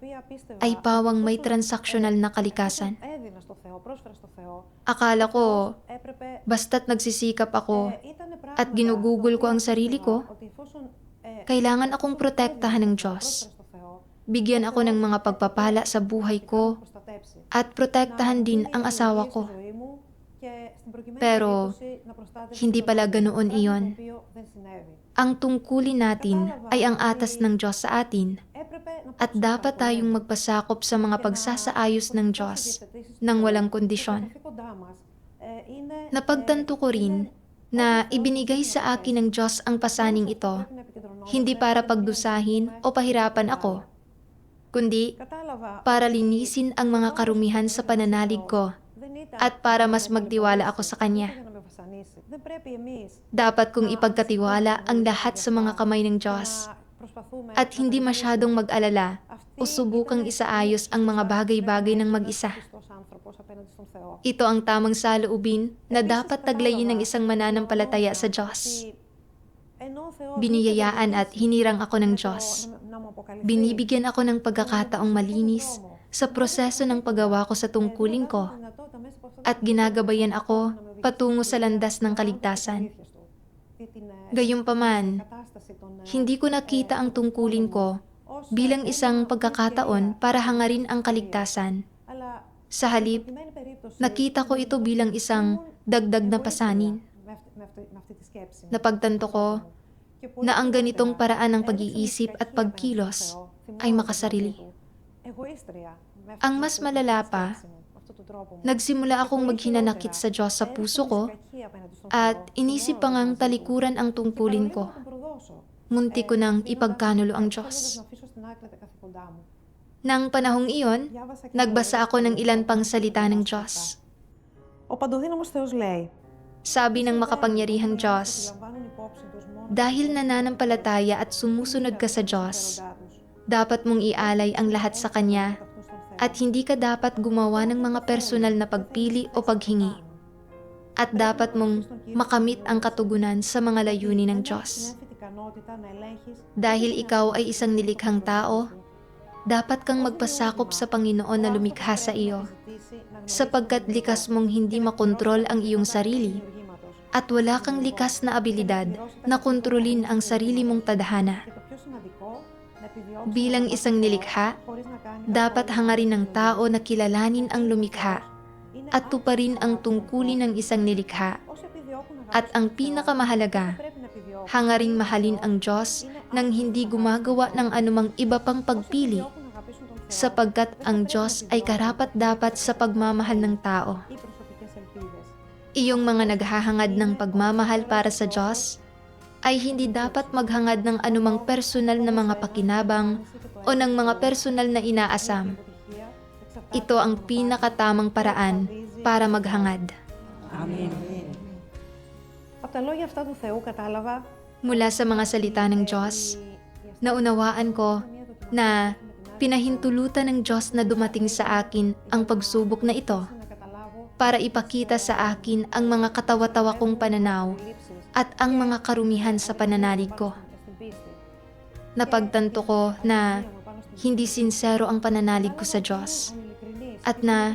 ay pawang may transaksyonal na kalikasan. έδινα στο Θεό, πρόσφερα στο Θεό, Akala ko, έπρεπε basta't nagsisikap ako ήταν at ginugugol ko ang sarili ko, ότι εφόσον kailangan akong protektahan ng Diyos. στο Θεό, Bigyan ako ng mga pagpapala sa buhay ko προστατέψει. at protektahan din ang asawa ko. Στη ζωή μου και στην προκειμένη Pero, περίπτωση να προστάτευσε hindi το pala παιδί, ganoon πράγμα iyon. το οποίο δεν συνέβη. Ang tungkulin natin ay ang atas ng Diyos sa atin Έπρεπε να at dapat tayong magpasakop sa mga pagsasaayos ng Diyos nang walang kondisyon. καθήκοντά μας είναι Napagtanto ko rin na ibinigay sa akin ng Diyos ang pasaning ito, hindi para pagdusahin o pahirapan ako, kundi κατάλαβα para linisin ang mga karumihan sa pananalig ko δεν ήταν at para mas magtiwala ako sa Kanya. για να με βασανίσει. Δεν πρέπει εμείς Dapat kong ipagkatiwala ang lahat sa mga kamay ng Diyos να προσπαθούμε at hindi masyadong mag-alala o subukang isaayos ang mga bagay-bagay ng mag-isa. Χριστός άνθρωπος απέναντι στον Θεό. Ito ang tamang saloobin na dapat taglayin ng isang mananampalataya sa Diyos. Ενώ ο Θεός Biniyayaan at hinirang ako ng Diyos. να μου αποκαλυφθεί Binibigyan ako ng pagkakataong malinis sa proseso ng paggawa ko sa tungkulin ko δυνατότητα μέσα από αυτό at ginagabayan ako patungo sa landas ng kaligtasan. Gayunpaman, κατάσταση των hindi ko nakita ang tungkulin ko bilang isang pagkakataon para hangarin ang kaligtasan. αλλά Sa halip, προκειμένη περίπτωση nakita ko ito bilang isang dagdag na pasanin. με αυτή τη σκέψη μου. Napagtanto ko Και πολύ na ang ganitong αργότερα, paraan ng έδειξε pag-iisip με at ταχεία pagkilos απέναντι στον Θεό. ay Θυμόμαι makasarili. το εγωίστρια με Ang αυτή mas την malala σκέψη pa, μου, με αυτόν τον τρόπο μου. nagsimula akong maghinanakit sa Diyos sa puso ko at inisip pa ngang talikuran ang tungkulin ko. Munti ko nang ipagkanulo ang Diyos. Nang panahong iyon, nagbasa ako ng ilan pang salita ng Diyos. Ο παντοδύναμος Θεός λέει, Sabi ng makapangyarihang Diyos, dahil nananampalataya at sumusunod ka sa Diyos, dapat mong ialay ang lahat sa Kanya at hindi ka dapat gumawa ng mga personal na pagpili o paghingi. At dapat mong makamit ang katugunan sa mga layunin ng Diyos. Dahil ikaw ay isang nilikhang tao, dapat kang magpasakop sa Panginoon na lumikha sa iyo, sapagkat likas mong hindi makontrol ang iyong sarili at wala kang likas na abilidad na kontrolin ang sarili mong tadhana. Bilang isang nilikha, dapat hangarin ng tao na kilalanin ang lumikha at tuparin ang tungkulin ng isang nilikha. At ang pinakamahalaga, hangaring mahalin ang Diyos nang hindi gumagawa ng anumang iba pang pagpili, sapagkat ang Diyos ay karapat-dapat sa pagmamahal ng tao. Iyong mga naghahangad ng pagmamahal para sa Diyos ay hindi dapat maghangad ng anumang personal na mga pakinabang o ng mga personal na inaasam. Ito ang pinakatamang paraan para maghangad. Amen. Από τα λόγια αυτά του Θεού κατάλαβα Mula sa mga salita ng Diyos, naunawaan ko na pinahintulutan ng Diyos na dumating sa akin ang pagsubok na ito να καταλάβω para ipakita sa akin ang mga katawa-tawa kong pananaw at ang mga karumihan sa pananalig ko. στην πίστη. Napagtanto ko na hindi sincero ang pananalig ko sa Diyos Ειλικρινής. at na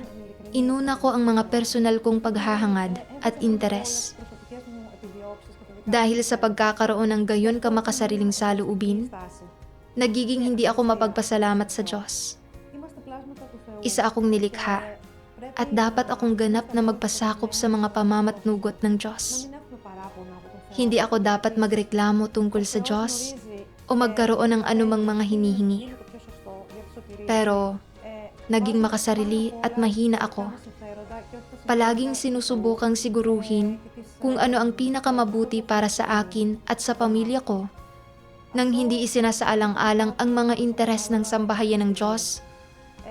inuna ko ang mga personal kong paghahangad at interes. Προσωπικές μου επιδιώξεις και τα δικά Dahil sa pagkakaroon ng gayon kamakasariling saloobin, μου στάση. nagiging hindi ako mapagpasalamat sa Diyos. Είμαστε πλάσματα του Θεού. Isa akong nilikha Πρέπει at dapat akong ganap na magpasakop sa mga pamamatnugot ng να Diyos. μην έχουμε παράπονα από τον Θεό. Hindi ako dapat magreklamo tungkol sa Diyos o magkaroon ng anumang mga hinihingi. Είναι το πιο σωστό για τη σωτηρία. Pero naging makasarili at mahina ako. Συμφέροντα και όχι τα Palaging sinusubukang siguruhin kung ano ang pinakamabuti para sa akin at sa pamilya ko, nang hindi isinasaalang-alang ang mga interes ng sambahayan ng Diyos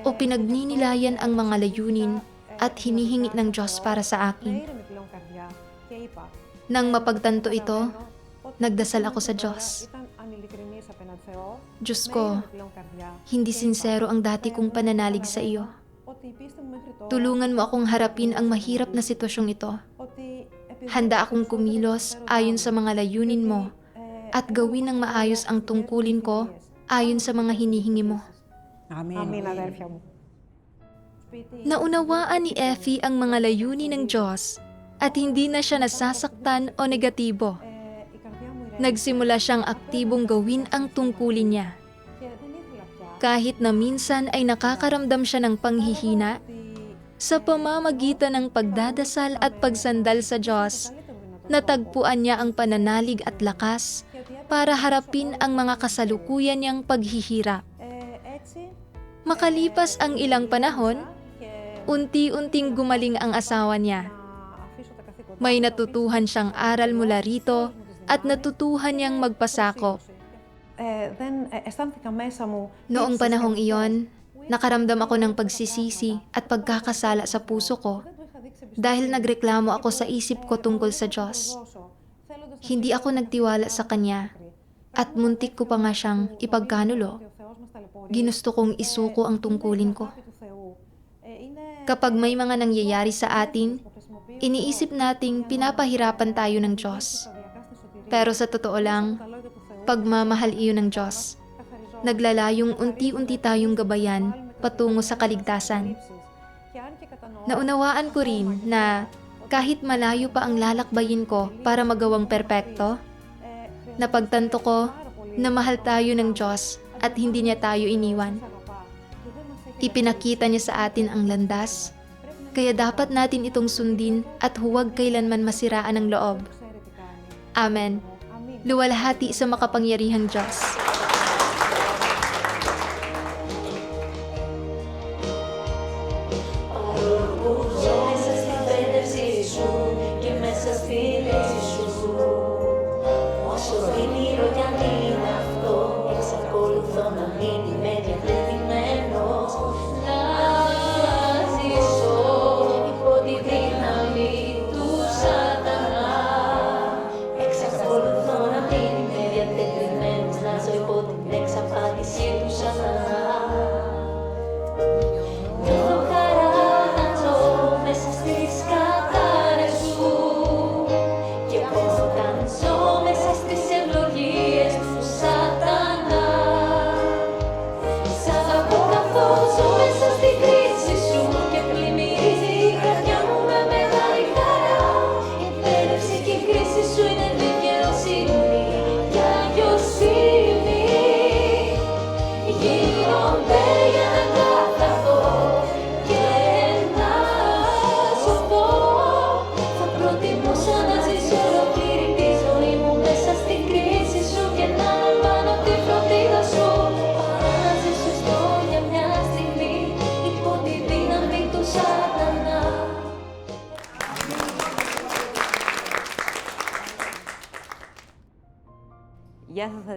o pinagninilayan ang mga layunin at hinihingi ng Diyos para sa akin. ήρεμη πλέον καρδιά και είπα Nang mapagtanto ito, nagdasal ako sa Diyos. ήταν ανηλικρινής απέναντι Θεό, Diyos με ko, ήρεμη πλέον καρδιά hindi sincero ang dati kong pananalig sa iyo. ότι η πίστη μου μέχρι τώρα, Tulungan mo akong harapin ang mahirap na sitwasyong ito. ότι επειδή Handa akong kumilos ayon sa mga layunin mo at gawin ng maayos ang tungkulin ko ayon sa mga hinihingi mo. Amen. Αμήν αδέρφια μου. Naunawaan ni Effie ang mga layunin ng Diyos at hindi na siya nasasaktan o negatibo. Η καρδιά μου ηρέμησε Nagsimula siyang aktibong gawin ang tungkulin niya. και δεν ήθελα πια Kahit na minsan ay nakakaramdam siya ng panghihina, ότι sa pamamagitan ng pagdadasal at pagsandal sa Diyos, natagpuan niya ang pananalig at lakas para harapin ang mga kasalukuyan niyang paghihirap. έτσι Makalipas ang ilang panahon, και unti-unting gumaling ang asawa niya. να αφήσω τα καθήκοντά May natutuhan siyang aral mula rito at natutuhan niyang magpasakop. δεν αισθάνθηκα μέσα μου Noong panahong iyon, nakaramdam ako ng pagsisisi at pagkakasala sa puso ko dahil nagreklamo ako sa isip ko tungkol sa Diyos. Hindi ako nagtiwala sa Kanya at muntik ko pa nga siyang ipagkanulo. Ginusto kong isuko ang tungkulin ko. Kapag may mga nangyayari sa atin, iniisip nating pinapahirapan tayo ng Diyos. Pero sa totoo lang, pagmamahal iyon ng Diyos. Naglalayong unti-unti tayong gabayan patungo sa kaligtasan. Naunawaan ko rin na kahit malayo pa ang lalakbayin ko para magawang perpekto, napagtanto ko na mahal tayo ng Diyos at hindi niya tayo iniwan. Ipinakita niya sa atin ang landas, kaya dapat natin itong sundin at huwag kailanman masiraan ang loob. Amen. Luwalhati sa makapangyarihang Diyos. Μέσα στην πέντευση σου και μέσα στη λέξη σου. Όσο όνειρο κι αν είναι αυτό, εξακολουθώ να μην είμαι διατεθειμένος να ζήσω υπό τη δύναμη του σατανά. Εξακολουθώ να μην είμαι διατεθειμένος να ζω υπό την εξαπάτηση του σατανά. Νιώθω χαρά να ζω μέσα στις κατάρες σου και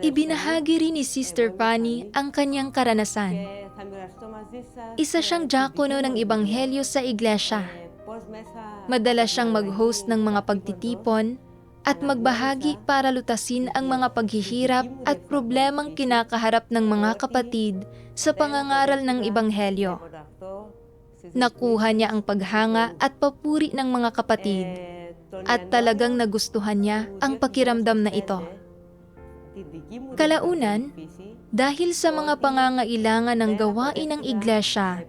Ibinahagi rin ni Sister Fanny ang kanyang karanasan. Isa siyang diakono ng Ebanghelyo sa iglesia. Madalas siyang mag-host ng mga pagtitipon at magbahagi para lutasin ang mga paghihirap at problemang kinakaharap ng mga kapatid sa pangangaral ng Ebanghelyo. Nakuha niya ang paghanga at papuri ng mga kapatid at talagang nagustuhan niya ang pakiramdam na ito. Kalaunan, dahil sa mga pangangailangan ng gawain ng iglesia,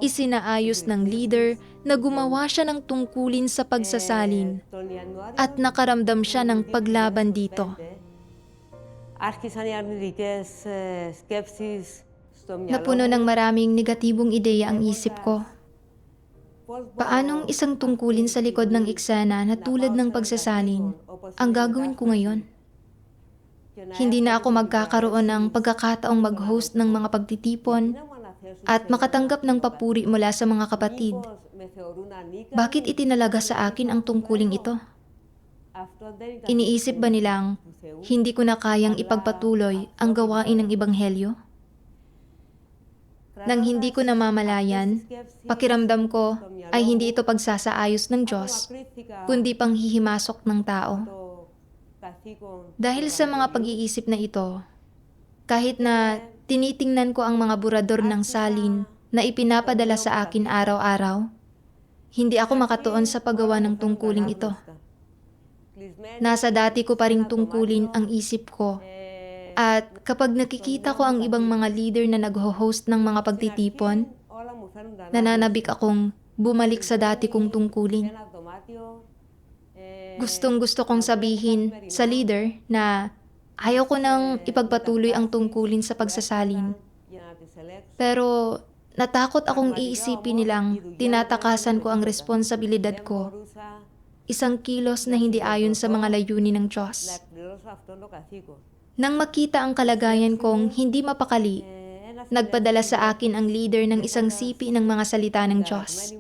isinaayos ng leader na gumawa siya ng tungkulin sa pagsasalin at nakaramdam siya ng paglaban dito. Napuno ng maraming negatibong ideya ang isip ko. Paanong isang tungkulin sa likod ng eksena na tulad ng pagsasalin ang gagawin ko ngayon? Hindi na ako magkakaroon ng pagkakataong mag-host ng mga pagtitipon at makatanggap ng papuri mula sa mga kapatid. Bakit itinalaga sa akin ang tungkuling ito? Iniisip ba nilang hindi ko na kayang ipagpatuloy ang gawain ng Ebanghelyo? Nang hindi ko namamalayan, pakiramdam ko ay hindi ito pagsasaayos ng Diyos, kundi panghihimasok ng tao. Dahil sa mga pag-iisip na ito, kahit na tinitingnan ko ang mga burador ng salin na ipinapadala sa akin araw-araw, hindi ako makatuon sa paggawa ng tungkuling ito. Nasa dati ko pa ring tungkulin ang isip ko. At kapag nakikita ko ang ibang mga leader na nag-host ng mga pagtitipon, nananabik akong bumalik sa dati kong tungkulin. Gustong-gusto kong sabihin sa leader na ayaw ko nang ipagpatuloy ang tungkulin sa pagsasalin. Pero natakot akong iisipin nilang tinatakasan ko ang responsibilidad ko, isang kilos na hindi ayon sa mga layunin ng Diyos. Nang makita ang kalagayan kong hindi mapakali, nagpadala sa akin ang leader ng isang sipi ng mga salita ng Diyos.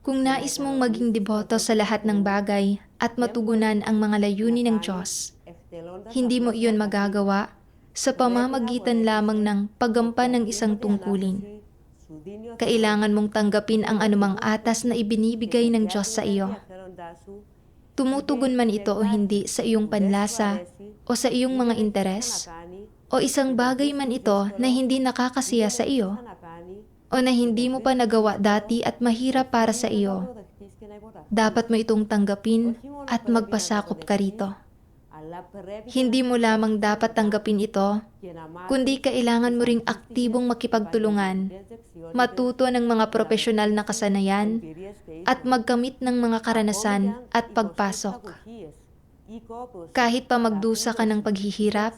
Kung nais mong maging deboto sa lahat ng bagay at matugunan ang mga layunin ng Diyos, hindi mo iyon magagawa sa pamamagitan lamang ng paggampan ng isang tungkulin. Kailangan mong tanggapin ang anumang atas na ibinibigay ng Diyos sa iyo. Tumutugon man ito o hindi sa iyong panlasa o sa iyong mga interes, o isang bagay man ito na hindi nakakasiya sa iyo, o na hindi mo pa nagawa dati at mahirap para sa iyo, dapat mo itong tanggapin at magpasakop ka rito. Hindi mo lamang dapat tanggapin ito, kundi kailangan mo ring aktibong makipagtulungan, matuto ng mga profesional na kasanayan, at magkamit ng mga karanasan at pagpasok. Kahit pa magdusa ka ng paghihirap,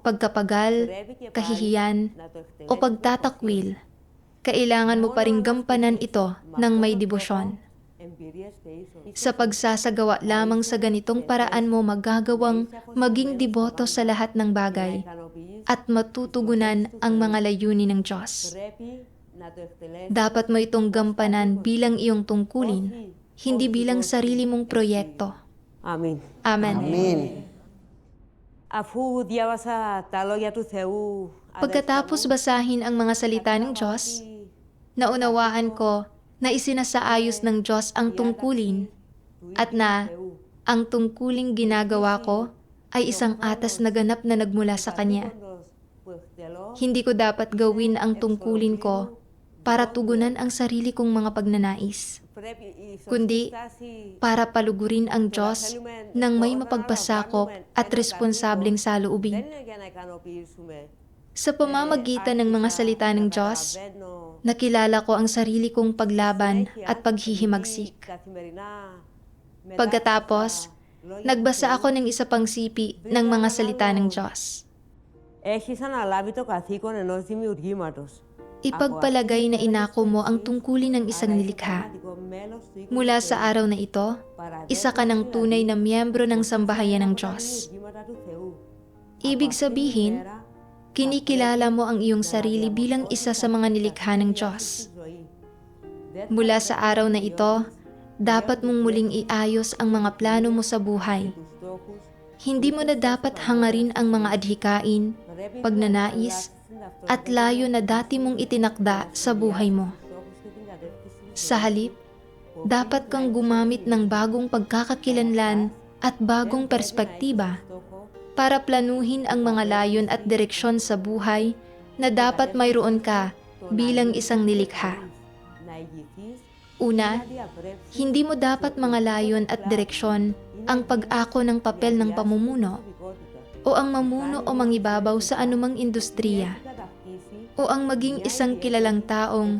pagkapagal, kahihiyan, o pagtatakwil, kailangan mo pa ring gampanan ito ng may debosyon. Sa pagsasagawa lamang sa ganitong paraan mo magagawang maging deboto sa lahat ng bagay at matutugunan ang mga layunin ng Diyos. Dapat mo itong gampanan bilang iyong tungkulin, hindi bilang sarili mong proyekto. Amen. Amen. Amen. Pagkatapos basahin ang mga salita ng Diyos, naunawaan ko na isinasaayos ng Diyos ang tungkulin at na ang tungkuling ginagawa ko ay isang atas na ganap na nagmula sa Kanya. Hindi ko dapat gawin ang tungkulin ko para tugunan ang sarili kong mga pagnanais, kundi para palugurin ang Diyos ng may mapagpasakop at responsableng saloobin. Sa pamamagitan ng mga salita ng Diyos, nakilala ko ang sarili kong paglaban at paghihimagsik. Pagkatapos, nagbasa ako ng isa pang sipi ng mga salita ng Diyos. Ipagpalagay na inako mo ang tungkulin ng isang nilikha. Mula sa araw na ito, isa ka ng tunay na miyembro ng sambahayan ng Diyos. Ibig sabihin, kinikilala mo ang iyong sarili bilang isa sa mga nilikha ng Diyos. Mula sa araw na ito, dapat mong muling iayos ang mga plano mo sa buhay. Hindi mo na dapat hangarin ang mga adhikain, pagnanais, at layo na dati mong itinakda sa buhay mo. Sa halip, dapat kang gumamit ng bagong pagkakakilanlan at bagong perspektiba para planuhin ang mga layon at direksyon sa buhay na dapat mayroon ka bilang isang nilikha. Una, hindi mo dapat mga layon at direksyon ang pag-ako ng papel ng pamumuno o ang mamuno o mangibabaw sa anumang industriya o ang maging isang kilalang taong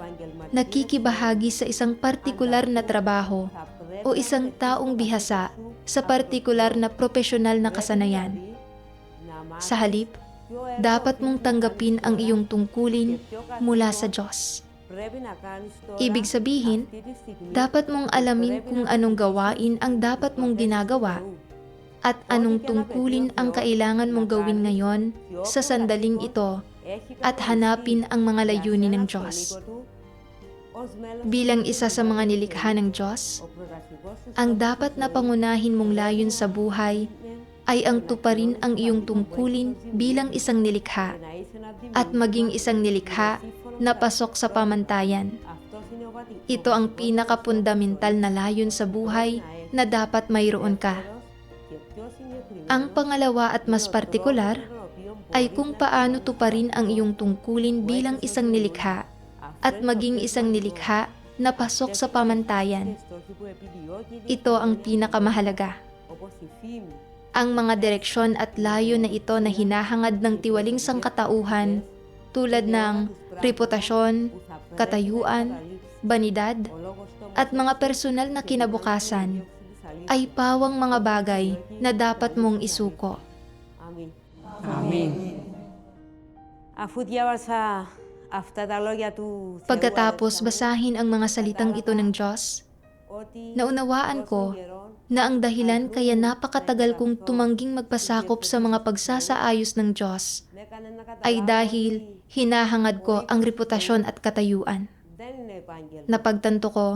nakikibahagi sa isang partikular na trabaho o isang taong bihasa sa partikular na propesyonal na kasanayan. Sa halip, dapat mong tanggapin ang iyong tungkulin mula sa Diyos. Ibig sabihin, dapat mong alamin kung anong gawain ang dapat mong ginagawa at anong tungkulin ang kailangan mong gawin ngayon sa sandaling ito at hanapin ang mga layunin ng Diyos. Bilang isa sa mga nilikha ng Diyos, ang dapat na pangunahin mong layon sa buhay ay ang tuparin ang iyong tungkulin bilang isang nilikha at maging isang nilikha na pasok sa pamantayan. Ito ang pinakapundamental na layon sa buhay na dapat mayroon ka. Ang pangalawa at mas partikular ay kung paano tuparin ang iyong tungkulin bilang isang nilikha at maging isang nilikha na pasok sa pamantayan. Ito ang pinakamahalaga. Ang mga direksyon at layo na ito na hinahangad ng tiwaling sangkatauhan tulad ng reputasyon, katayuan, banidad, at mga personal na kinabukasan ay pawang mga bagay na dapat mong isuko. Amen. Pagkatapos basahin ang mga salitang ito ng Diyos, naunawaan ko na ang dahilan kaya napakatagal kong tumangging magpasakop sa mga pagsasaayos ng Diyos ay dahil hinahangad ko ang reputasyon at katayuan. Napagtanto ko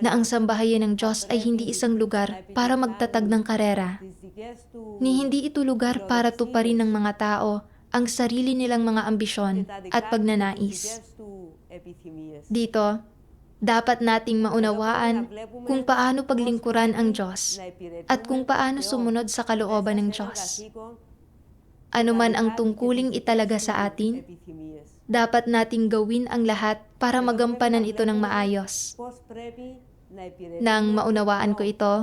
na ang sambahayan ng Diyos ay hindi isang lugar para magtatag ng karera, ni hindi ito lugar para tuparin ng mga tao ang sarili nilang mga ambisyon at pagnanais. Dito, dapat nating maunawaan kung paano paglingkuran ang Diyos at kung paano sumunod sa kalooban ng Diyos. Ano man ang tungkuling italaga sa atin, dapat nating gawin ang lahat para magampanan ito ng maayos. Nang maunawaan ko ito,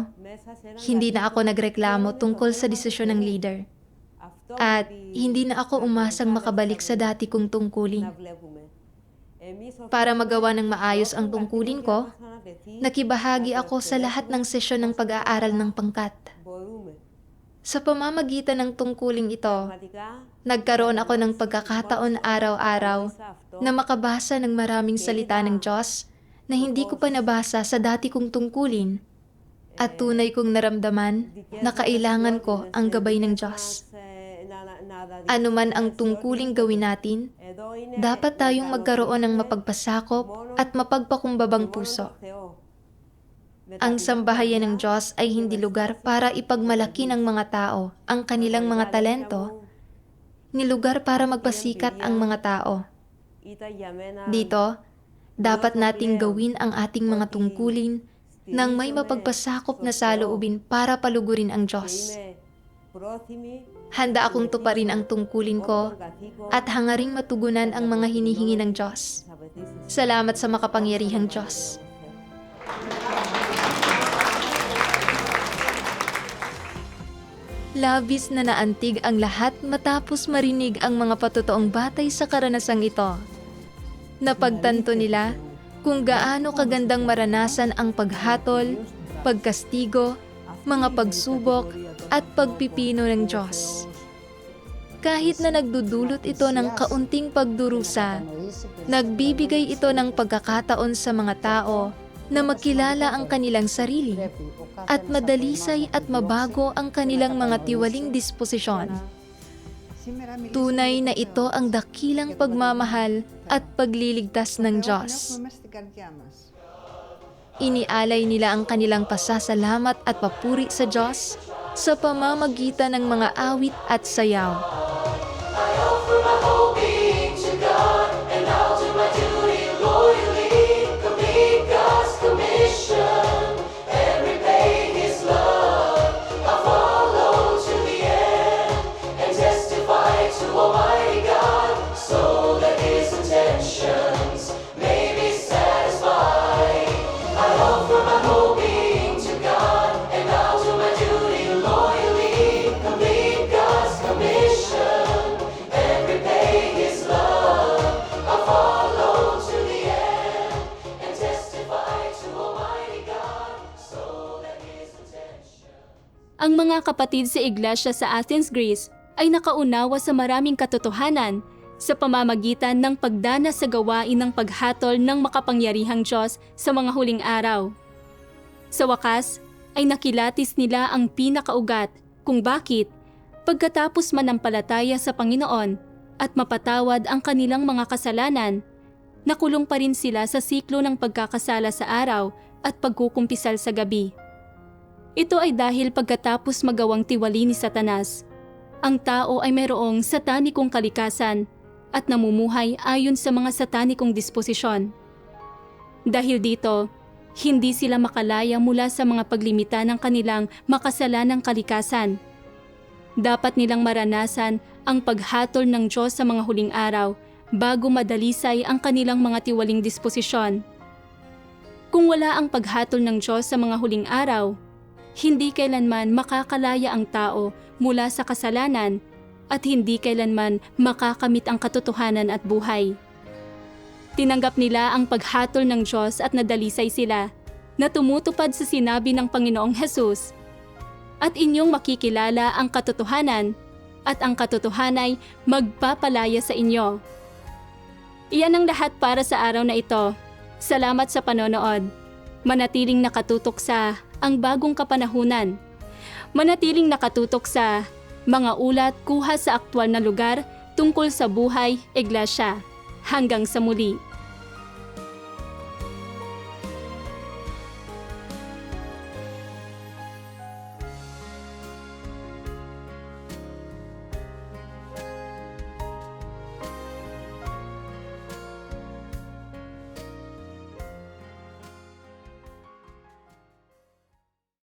hindi na ako nagreklamo tungkol sa desisyon ng leader. At hindi na ako umasang makabalik sa dati kong tungkulin. Para magawa ng maayos ang tungkulin ko, nakibahagi ako sa lahat ng sesyon ng pag-aaral ng pangkat. Sa pamamagitan ng tungkuling ito, nagkaroon ako ng pagkakataon araw-araw na makabasa ng maraming salita ng Diyos na hindi ko pa nabasa sa dati kong tungkulin at tunay kong naramdaman na kailangan ko ang gabay ng Diyos. Ano man ang tungkuling gawin natin, dapat tayong magkaroon ng mapagpasakop at mapagpakumbabang puso. Ang sambahayan ng Diyos ay hindi lugar para ipagmalaki ng mga tao ang kanilang mga talento, ni lugar para magpasikat ang mga tao. Dito, dapat nating gawin ang ating mga tungkulin nang may mapagpasakop na saloobin para palugurin ang Diyos. Handa akong tuparin ang tungkulin ko at hangaring matugunan ang mga hinihingi ng Diyos. Salamat sa makapangyarihang Diyos. Labis na naantig ang lahat matapos marinig ang mga patotoong batay sa karanasang ito. Napagtanto nila kung gaano kagandang maranasan ang paghatol, pagkastigo, mga pagsubok, at pagpipino ng Diyos. Kahit na nagdudulot ito ng kaunting pagdurusa, nagbibigay ito ng pagkakataon sa mga tao na makilala ang kanilang sarili at madalisay at mabago ang kanilang mga tiwaling disposisyon. Tunay na ito ang dakilang pagmamahal at pagliligtas ng Diyos. inialay nila ang kanilang pasasalamat at papuri sa Diyos sa pamamagitan ng mga awit at sayaw. Ang mga kapatid sa iglesia sa Athens, Greece ay nakaunawa sa maraming katotohanan sa pamamagitan ng pagdana sa gawain ng paghatol ng makapangyarihang Diyos sa mga huling araw. Sa wakas, ay nakilatis nila ang pinakaugat kung bakit, pagkatapos manampalataya sa Panginoon at mapatawad ang kanilang mga kasalanan, nakulong pa rin sila sa siklo ng pagkakasala sa araw at pagkukumpisal sa gabi. Ito ay dahil pagkatapos magawang tiwali ni Satanas, ang tao ay mayroong satanikong kalikasan at namumuhay ayon sa mga satanikong disposisyon. Dahil dito, hindi sila makalaya mula sa mga paglimita ng kanilang makasalanang kalikasan. Dapat nilang maranasan ang paghatol ng Diyos sa mga huling araw bago madalisay ang kanilang mga tiwaling disposisyon. Kung wala ang paghatol ng Diyos sa mga huling araw, hindi kailanman makakalaya ang tao mula sa kasalanan at hindi kailanman makakamit ang katotohanan at buhay. Tinanggap nila ang paghatol ng Diyos at nadalisay sila na tumutupad sa sinabi ng Panginoong Hesus. At inyong makikilala ang katotohanan at ang katotohanay magpapalaya sa inyo. Iyan ang lahat para sa araw na ito. Salamat sa panonood. Manatiling nakatutok sa ang bagong kapanahunan. Manatiling nakatutok sa mga ulat kuha sa aktwal na lugar tungkol sa buhay, iglesia. Hanggang sa muli.